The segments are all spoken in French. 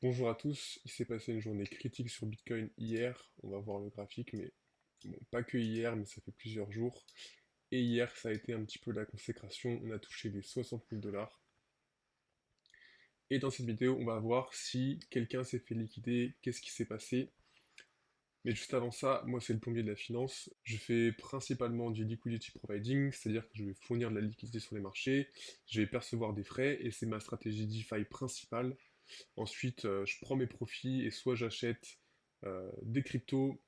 Bonjour à tous, il s'est passé une journée critique sur Bitcoin hier, on va voir le graphique, mais bon, pas que hier, mais ça fait plusieurs jours. Et hier, ça a été un petit peu la consécration, on a touché les 60 000 dollars. Et dans cette vidéo, on va voir si quelqu'un s'est fait liquider, qu'est-ce qui s'est passé. Mais juste avant ça, moi c'est le plombier de la finance, je fais principalement du liquidity providing, c'est-à-dire que je vais fournir de la liquidité sur les marchés, je vais percevoir des frais, et c'est ma stratégie DeFi principale. Ensuite, je prends mes profits et soit j'achète des cryptos,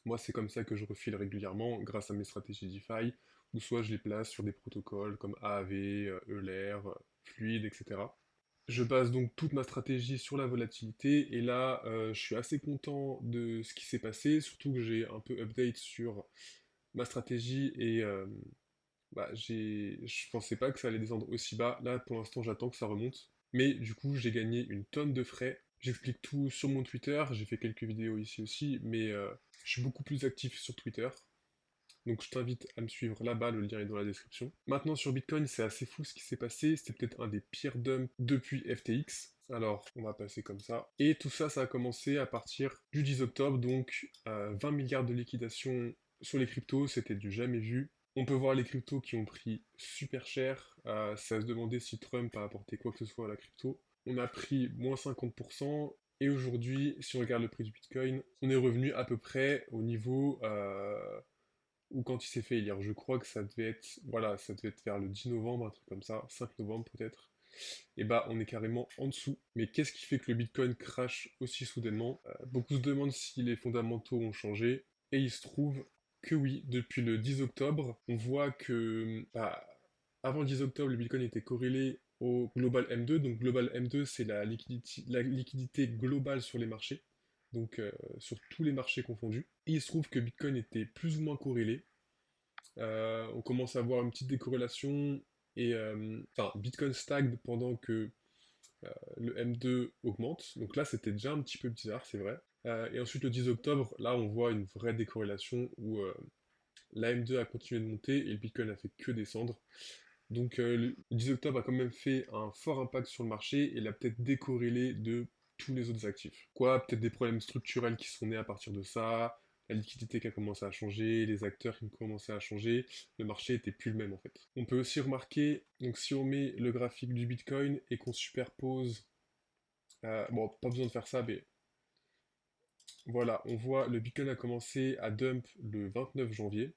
moi c'est comme ça que je refile régulièrement grâce à mes stratégies DeFi, ou soit je les place sur des protocoles comme Aave, Euler, Fluid, etc. Je base donc toute ma stratégie sur la volatilité, et là je suis assez content de ce qui s'est passé, surtout que j'ai un peu update sur ma stratégie et je pensais pas que ça allait descendre aussi bas. Là, pour l'instant, j'attends que ça remonte. Mais du coup, j'ai gagné une tonne de frais. J'explique tout sur mon Twitter. J'ai fait quelques vidéos ici aussi, mais je suis beaucoup plus actif sur Twitter. Donc je t'invite à me suivre là-bas, le lien est dans la description. Maintenant sur Bitcoin, c'est assez fou ce qui s'est passé. C'était peut-être un des pires dumps depuis FTX. Alors, on va passer comme ça. Et tout ça, ça a commencé à partir du 10 octobre, donc 20 milliards de liquidation sur les cryptos, c'était du jamais vu. On peut voir les cryptos qui ont pris super cher. Ça se demandait si Trump a apporté quoi que ce soit à la crypto. On a pris moins 50%. Et aujourd'hui, si on regarde le prix du Bitcoin, on est revenu à peu près au niveau ou quand il s'est fait hier. Je crois que ça devait être, voilà, ça devait être vers le 10 novembre, un truc comme ça, 5 novembre peut-être. Et bah, on est carrément en dessous. Mais qu'est-ce qui fait que le Bitcoin crache aussi soudainement? Beaucoup se demandent si les fondamentaux ont changé. Et il se trouve que oui, depuis le 10 octobre, on voit que, avant le 10 octobre, le Bitcoin était corrélé au Global M2. Donc Global M2, c'est la liquidité globale sur les marchés, donc sur tous les marchés confondus. Et il se trouve que Bitcoin était plus ou moins corrélé. On commence à avoir une petite décorrélation et enfin Bitcoin stagne pendant que le M2 augmente. Donc là, c'était déjà un petit peu bizarre, c'est vrai. Et ensuite, le 10 octobre, là, on voit une vraie décorrélation où la M2 a continué de monter et le Bitcoin a fait que descendre. Donc le 10 octobre a quand même fait un fort impact sur le marché et l'a peut-être décorrélé de tous les autres actifs. Quoi, peut-être des problèmes structurels qui sont nés à partir de ça, la liquidité qui a commencé à changer, les acteurs qui ont commencé à changer, le marché était plus le même en fait. On peut aussi remarquer, donc si on met le graphique du Bitcoin et qu'on superpose, bon, pas besoin de faire ça, mais voilà, on voit le Bitcoin a commencé à dump le 29 janvier,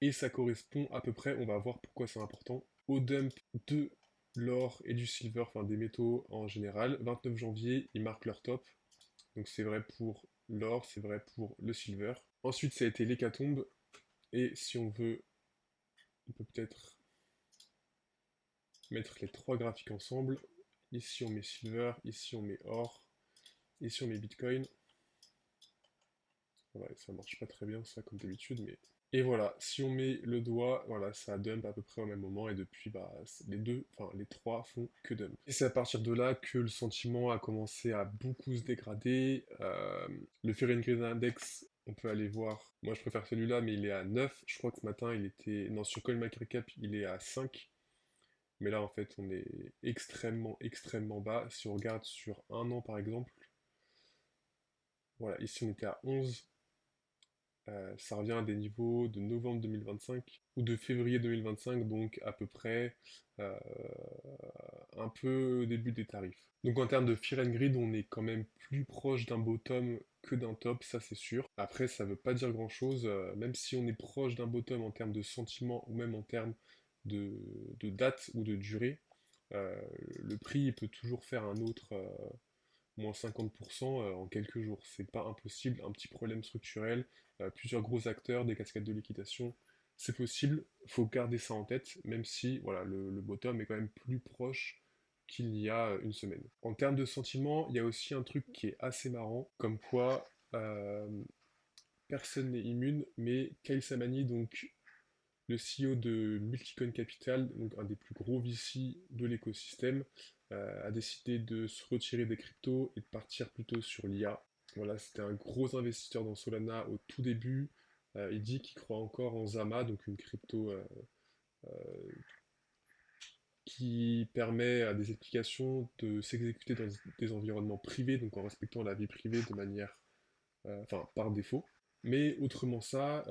et ça correspond à peu près, on va voir pourquoi c'est important, au dump de l'or et du silver, enfin des métaux en général. 29 janvier, ils marquent leur top, donc c'est vrai pour l'or, c'est vrai pour le silver. Ensuite, ça a été l'hécatombe, et si on veut, on peut peut-être mettre les trois graphiques ensemble. Ici on met silver, ici on met or, ici on met bitcoin. Voilà, ça marche pas très bien ça comme d'habitude, mais... Et voilà, si on met le doigt, voilà, ça dump à peu près au même moment, et depuis, bah, les deux, enfin les trois font que dump. Et c'est à partir de là que le sentiment a commencé à beaucoup se dégrader. Le Fear and Greed Index, on peut aller voir, moi je préfère celui-là, mais il est à 9. Je crois que ce matin il était, non, sur CoinMarketCap il est à 5. Mais là en fait on est extrêmement, extrêmement bas. Si on regarde sur un an par exemple, voilà, ici on était à 11. Ça revient à des niveaux de novembre 2025 ou de février 2025, donc à peu près euh, un peu au début des tarifs. Donc en termes de Fear and Greed, on est quand même plus proche d'un bottom que d'un top, ça c'est sûr. Après, ça veut pas dire grand-chose, même si on est proche d'un bottom en termes de sentiment ou même en termes de, de date ou de durée, le prix il peut toujours faire un autre moins 50% en quelques jours. C'est pas impossible, un petit problème structurel, plusieurs gros acteurs, des cascades de liquidation, c'est possible, faut garder ça en tête, même si voilà, le bottom est quand même plus proche qu'il y a une semaine. En termes de sentiments, il y a aussi un truc qui est assez marrant, comme quoi personne n'est immune, mais Kyle Samani, donc le CEO de Multicoin Capital, donc un des plus gros VC de l'écosystème, a décidé de se retirer des cryptos et de partir plutôt sur l'IA. Voilà, c'était un gros investisseur dans Solana au tout début. Il dit qu'il croit encore en Zama, donc une crypto qui permet à des applications de s'exécuter dans des environnements privés, donc en respectant la vie privée de manière, enfin par défaut. Mais autrement ça,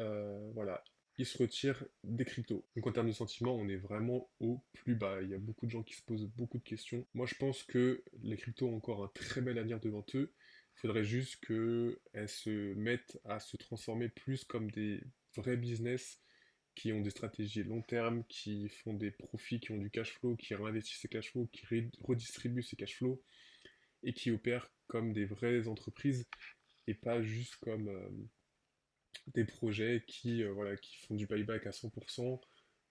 voilà, il se retire des cryptos. Donc en termes de sentiments, on est vraiment au plus bas. Il y a beaucoup de gens qui se posent beaucoup de questions. Moi, je pense que les cryptos ont encore un très bel avenir devant eux. Il faudrait juste qu'elles se mettent à se transformer plus comme des vrais business qui ont des stratégies long terme, qui font des profits, qui ont du cash flow, qui réinvestissent ces cash flows, qui redistribuent ces cash flows et qui opèrent comme des vraies entreprises et pas juste comme des projets qui, voilà, qui font du buyback à 100%,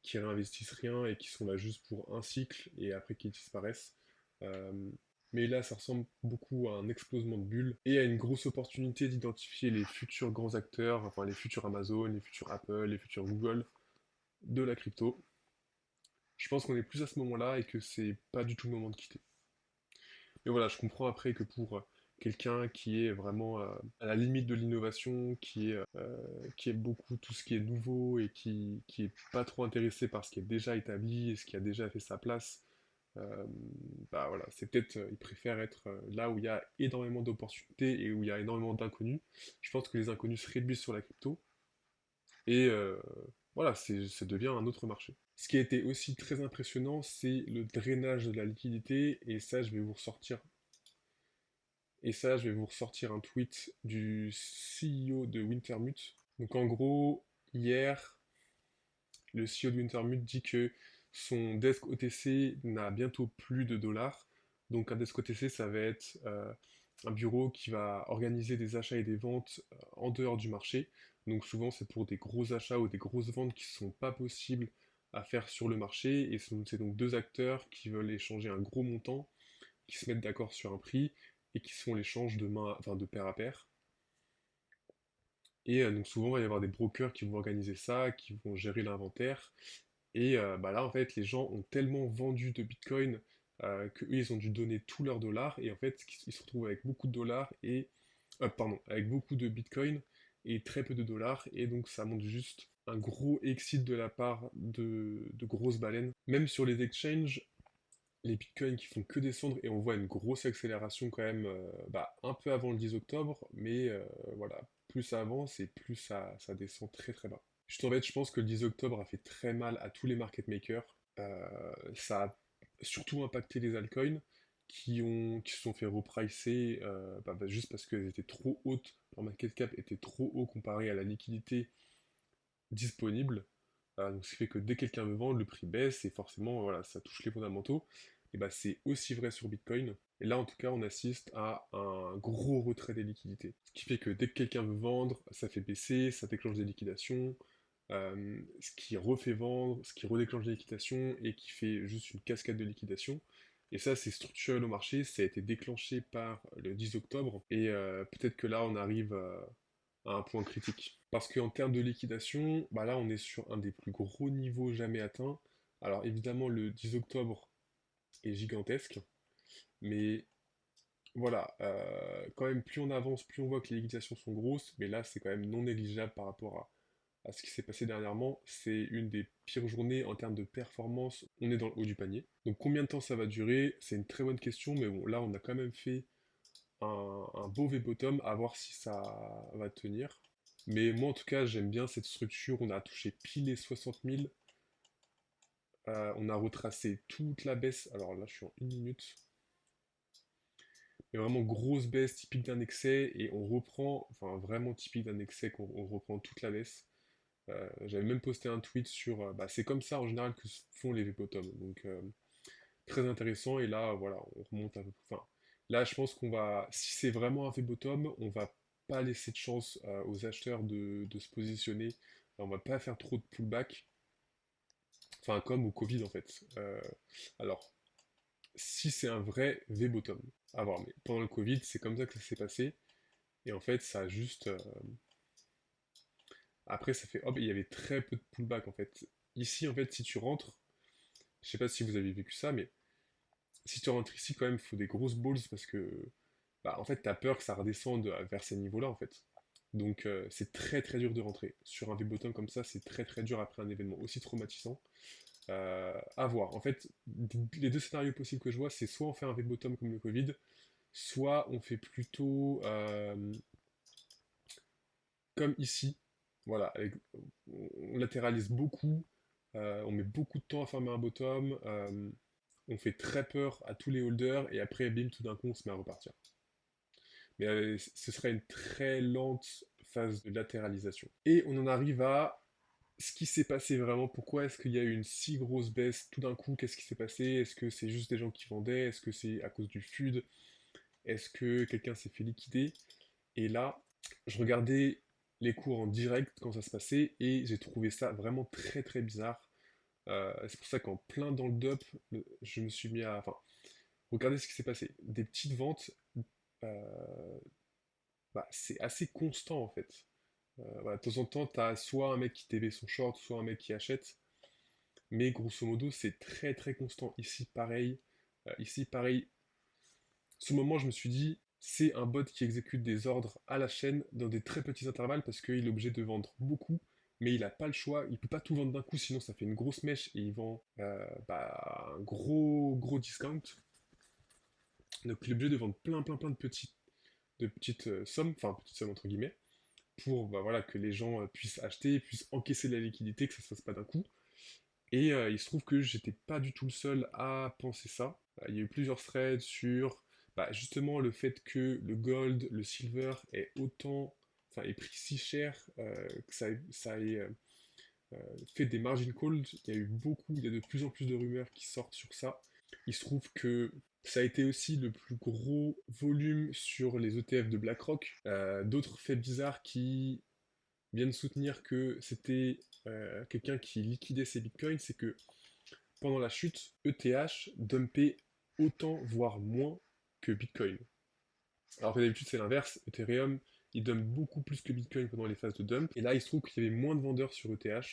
qui réinvestissent rien et qui sont là juste pour un cycle et après qui disparaissent. Euh, mais là, ça ressemble beaucoup à un explosement de bulles et à une grosse opportunité d'identifier les futurs grands acteurs, enfin les futurs Amazon, les futurs Apple, les futurs Google de la crypto. Je pense qu'on est plus à ce moment-là et que c'est pas du tout le moment de quitter. Mais voilà, je comprends après que pour quelqu'un qui est vraiment à la limite de l'innovation, qui aime beaucoup tout ce qui est nouveau et qui est pas trop intéressé par ce qui est déjà établi et ce qui a déjà fait sa place, euh, bah voilà, c'est peut-être, il préfère être là où il y a énormément d'opportunités et où il y a énormément d'inconnus. Je pense que les inconnus se réduisent sur la crypto et voilà, ça devient un autre marché. Ce qui a été aussi très impressionnant, c'est le drainage de la liquidité, et ça, je vais vous ressortir un tweet du CEO de Wintermute. Donc en gros, hier, le CEO de Wintermute dit que son desk OTC n'a bientôt plus de dollars. Donc un desk OTC, ça va être un bureau qui va organiser des achats et des ventes en dehors du marché. Donc souvent, c'est pour des gros achats ou des grosses ventes qui ne sont pas possibles à faire sur le marché. Et c'est donc deux acteurs qui veulent échanger un gros montant, qui se mettent d'accord sur un prix et qui se font l'échange enfin, de pair à pair. Et donc souvent, il va y avoir des brokers qui vont organiser ça, qui vont gérer l'inventaire. Et bah là, en fait, les gens ont tellement vendu de Bitcoin qu'eux, ils ont dû donner tous leurs dollars. Et en fait, ils se retrouvent avec beaucoup de dollars et... pardon, avec beaucoup de Bitcoin et très peu de dollars. Et donc, ça montre juste un gros exit de la part de grosses baleines. Même sur les exchanges, les bitcoins qui font que descendre et on voit une grosse accélération quand même bah, un peu avant le 10 octobre, mais voilà, plus ça avance et plus ça descend très très bas. En fait, je pense que le 10 octobre a fait très mal à tous les market makers. Ça a surtout impacté les altcoins qui se sont fait repricer juste parce qu'elles étaient trop hautes, leur market cap était trop haut comparé à la liquidité disponible. Donc ce qui fait que dès que quelqu'un veut vendre, le prix baisse et forcément voilà, ça touche les fondamentaux. Et bah c'est aussi vrai sur Bitcoin. Et là en tout cas on assiste à un gros retrait des liquidités. Ce qui fait que dès que quelqu'un veut vendre, ça fait baisser, ça déclenche des liquidations, ce qui refait vendre, ce qui redéclenche des liquidations et qui fait juste une cascade de liquidations. Et ça c'est structurel au marché, ça a été déclenché par le 10 octobre. Et peut-être que là on arrive à un point critique. Parce qu'en termes de liquidation, bah là on est sur un des plus gros niveaux jamais atteints. Alors évidemment le 10 octobre est gigantesque, mais voilà, quand même plus on avance, plus on voit que les liquidations sont grosses, mais là c'est quand même non négligeable par rapport à ce qui s'est passé dernièrement. C'est une des pires journées en termes de performance, on est dans le haut du panier. Donc combien de temps ça va durer? C'est une très bonne question, mais bon là on a quand même fait un beau V-bottom, à voir si ça va tenir. Mais moi en tout cas j'aime bien cette structure, on a touché pile les 60 000, on a retracé toute la baisse, alors là je suis en 1 minute, mais vraiment grosse baisse typique d'un excès, et on reprend, enfin vraiment typique d'un excès qu'on on reprend toute la baisse. J'avais même posté un tweet sur, bah, c'est comme ça en général que se font les V-bottom, donc très intéressant, et là voilà, on remonte un peu, enfin là je pense qu'on va, si c'est vraiment un V-bottom, on va pas laisser de chance aux acheteurs de se positionner. On va pas faire trop de pullback, enfin comme au Covid en fait. Alors, si c'est un vrai V-bottom, à voir, mais pendant le Covid, c'est comme ça que ça s'est passé, et en fait, ça a juste... Après, ça fait... Hop, il y avait très peu de pullback, en fait. Ici, en fait, si tu rentres, je sais pas si vous avez vécu ça, mais si tu rentres ici, quand même, il faut des grosses balls, parce que, bah, en fait, t'as peur que ça redescende vers ces niveaux-là, en fait. Donc, c'est très très dur de rentrer. Sur un V-bottom comme ça, c'est très très dur après un événement aussi traumatisant. À voir. En fait, les deux scénarios possibles que je vois, c'est soit on fait un V-bottom comme le Covid, soit on fait plutôt comme ici. Voilà, on latéralise beaucoup, on met beaucoup de temps à former un bottom, on fait très peur à tous les holders, et après, bim, tout d'un coup, on se met à repartir. Mais ce serait une très lente phase de latéralisation. Et on en arrive à ce qui s'est passé vraiment. Pourquoi est-ce qu'il y a eu une si grosse baisse tout d'un coup? Qu'est-ce qui s'est passé? Est-ce que c'est juste des gens qui vendaient? Est-ce que c'est à cause du FUD? Est-ce que quelqu'un s'est fait liquider? Et là, je regardais les cours en direct quand ça se passait et j'ai trouvé ça vraiment très très bizarre. C'est pour ça qu'en plein dans le dump, je me suis mis à... Enfin, regardez ce qui s'est passé. Des petites ventes, euh, bah, c'est assez constant en fait. Voilà, de temps en temps, tu as soit un mec qui TB son short, soit un mec qui achète. Mais grosso modo, c'est très très constant. Ici, pareil. Ici, pareil. Ce moment, je me suis dit, c'est un bot qui exécute des ordres à la chaîne dans des très petits intervalles parce qu'il est obligé de vendre beaucoup, mais il n'a pas le choix. Il peut pas tout vendre d'un coup, sinon ça fait une grosse mèche et il vend un gros discount. Donc il est obligé de vendre plein de petites sommes, enfin petites sommes entre guillemets, pour voilà, que les gens puissent acheter, puissent encaisser la liquidité, que ça se fasse pas d'un coup. Et il se trouve que j'étais pas du tout le seul à penser ça. Il y a eu plusieurs threads sur justement le fait que le gold, le silver est pris si cher que ça ait fait des margin calls. Il y a de plus en plus de rumeurs qui sortent sur ça. Il se trouve que ça a été aussi le plus gros volume sur les ETF de BlackRock. D'autres faits bizarres qui viennent soutenir que c'était quelqu'un qui liquidait ses bitcoins, c'est que pendant la chute, ETH dumpait autant, voire moins que Bitcoin. Alors que d'habitude c'est l'inverse, Ethereum, il dump beaucoup plus que Bitcoin pendant les phases de dump, et là il se trouve qu'il y avait moins de vendeurs sur ETH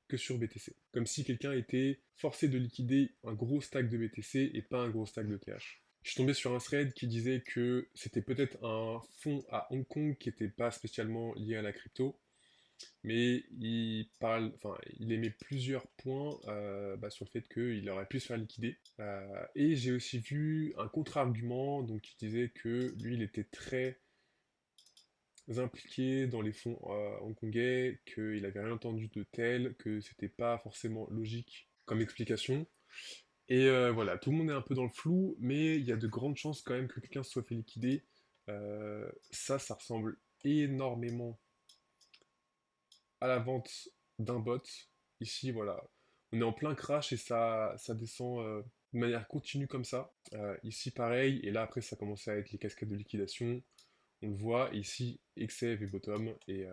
que sur BTC. Comme si quelqu'un était forcé de liquider un gros stack de BTC et pas un gros stack d'ETH. Je suis tombé sur un thread qui disait que c'était peut-être un fonds à Hong Kong qui n'était pas spécialement lié à la crypto, mais il émet plusieurs points sur le fait qu'il aurait pu se faire liquider. Et j'ai aussi vu un contre-argument, donc qui disait que lui, il était très impliqué dans les fonds hongkongais, qu'il avait rien entendu de tel, que c'était pas forcément logique comme explication. Et voilà, tout le monde est un peu dans le flou, mais il y a de grandes chances quand même que quelqu'un se soit fait liquider. Ça ressemble énormément à la vente d'un bot. Ici, voilà, on est en plein crash et ça descend de manière continue comme ça. Ici, pareil, et là, après, ça commence à être les cascades de liquidation. On le voit, ici, XF et bottom, et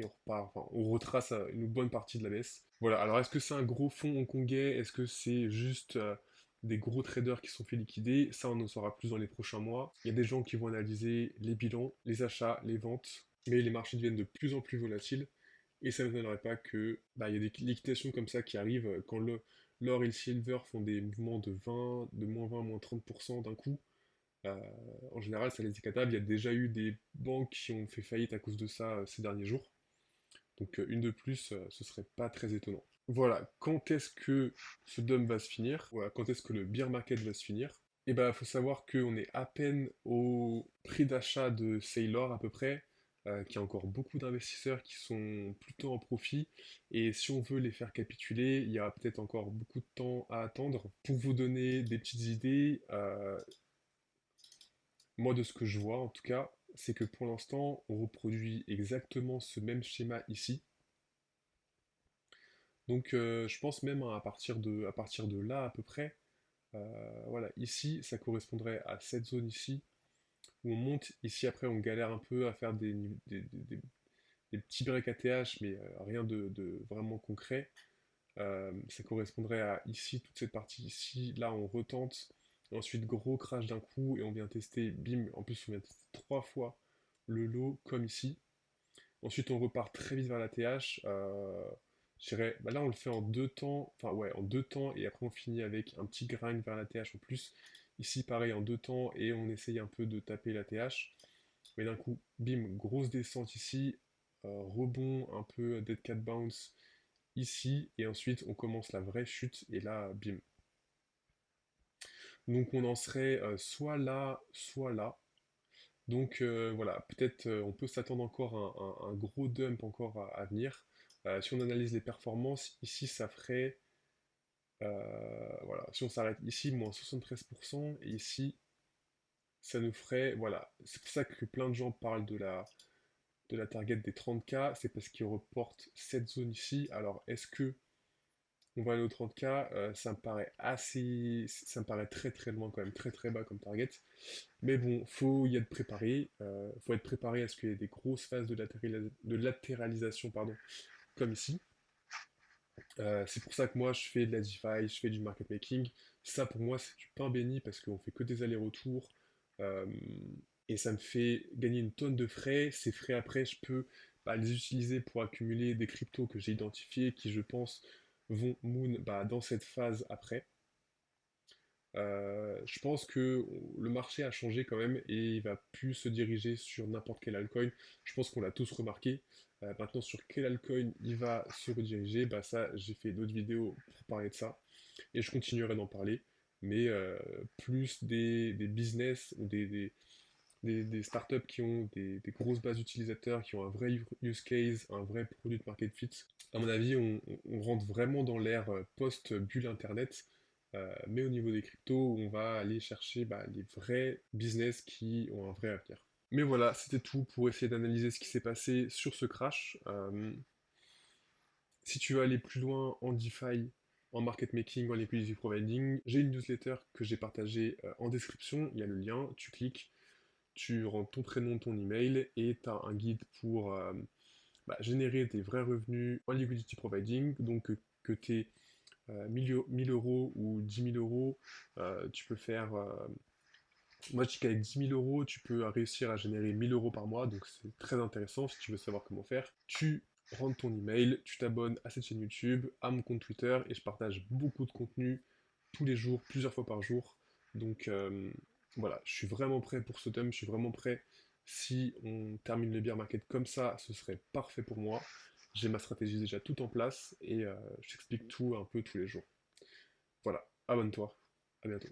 on repart, enfin, on retrace une bonne partie de la baisse. Voilà, alors est-ce que c'est un gros fonds hongkongais? Est-ce que c'est juste des gros traders qui sont fait liquider? Ça, on en saura plus dans les prochains mois. Il y a des gens qui vont analyser les bilans, les achats, les ventes, mais les marchés deviennent de plus en plus volatiles, et ça ne m'étonnerait pas que il y a des liquidations comme ça qui arrivent quand l'or et le silver font des mouvements de 20, de moins 20, moins 30% d'un coup. Euh, En général, ça les décapable. Il y a déjà eu des banques qui ont fait faillite à cause de ça ces derniers jours. Donc une de plus, ce serait pas très étonnant. Voilà, quand est-ce que ce dump va se finir? Voilà, quand est-ce que le bear market va se finir? Et il faut savoir qu'on est à peine au prix d'achat de Sailor à peu près, qu'il y a encore beaucoup d'investisseurs qui sont plutôt en profit, et si on veut les faire capituler, il y aura peut-être encore beaucoup de temps à attendre. Pour vous donner des petites idées, moi, de ce que je vois, en tout cas, c'est que pour l'instant, on reproduit exactement ce même schéma ici. Donc, je pense même à partir de là, à peu près, voilà, ici, ça correspondrait à cette zone ici, où on monte. Ici, après, on galère un peu à faire des petits breaks ATH, mais rien de vraiment concret. Ça correspondrait à ici, toute cette partie ici. Là, on retente. Ensuite, gros crash d'un coup et on vient tester, bim, en plus on vient tester 3 fois le lot comme ici. Ensuite, on repart très vite vers la TH. Je dirais, là on le fait en 2 temps, enfin ouais, en 2 temps et après on finit avec un petit grind vers la TH en plus. Ici, pareil, en 2 temps et on essaye un peu de taper la TH. Mais d'un coup, bim, grosse descente ici, rebond, un peu dead cat bounce ici, et ensuite on commence la vraie chute, et là, bim. Donc on en serait soit là, soit là. Donc voilà, peut-être on peut s'attendre encore à un gros dump encore à venir. Si on analyse les performances, ici ça ferait, voilà, si on s'arrête ici, moins 73%, et ici ça nous ferait, voilà, c'est pour ça que plein de gens parlent de la target des 30K, c'est parce qu'ils reportent cette zone ici. Alors est-ce que on va aller aux 30K? Ça me paraît ça me paraît très très loin quand même, très très bas comme target. Mais bon, faut y être préparé. Faut être préparé à ce qu'il y ait des grosses phases de latéralisation, pardon, comme ici. C'est pour ça que moi je fais de la DeFi, je fais du market making. Ça pour moi c'est du pain béni parce qu'on fait que des allers-retours. Euh, et ça me fait gagner une tonne de frais. Ces frais après je peux les utiliser pour accumuler des cryptos que j'ai identifiés qui je pense vont moon dans cette phase après. Je pense que le marché a changé quand même et il va plus se diriger sur n'importe quel altcoin. Je pense qu'on l'a tous remarqué. Maintenant, sur quel altcoin il va se rediriger, ça, j'ai fait d'autres vidéos pour parler de ça et je continuerai d'en parler. Mais plus des business ou des startups qui ont des grosses bases d'utilisateurs, qui ont un vrai use case, un vrai produit de market fit. À mon avis, on rentre vraiment dans l'ère post-bulle Internet, mais au niveau des cryptos, on va aller chercher les vrais business qui ont un vrai avenir. Mais voilà, c'était tout pour essayer d'analyser ce qui s'est passé sur ce crash. Si tu veux aller plus loin en DeFi, en market making, en liquidity providing, j'ai une newsletter que j'ai partagée en description, il y a le lien, tu cliques, tu rentres ton prénom, ton email, et tu as un guide pour générer des vrais revenus en liquidity providing, donc que tu aies 1000 euros ou 10 000 euros, tu peux faire... moi je dis qu'avec 10 000 euros, tu peux réussir à générer 1000 euros par mois, donc c'est très intéressant si tu veux savoir comment faire. Tu rentres ton email, tu t'abonnes à cette chaîne YouTube, à mon compte Twitter, et je partage beaucoup de contenu tous les jours, plusieurs fois par jour. Donc voilà, je suis vraiment prêt pour ce thème, je suis vraiment prêt. Si on termine le bear market comme ça, ce serait parfait pour moi. J'ai ma stratégie déjà toute en place et je t'explique tout un peu tous les jours. Voilà, abonne-toi, à bientôt.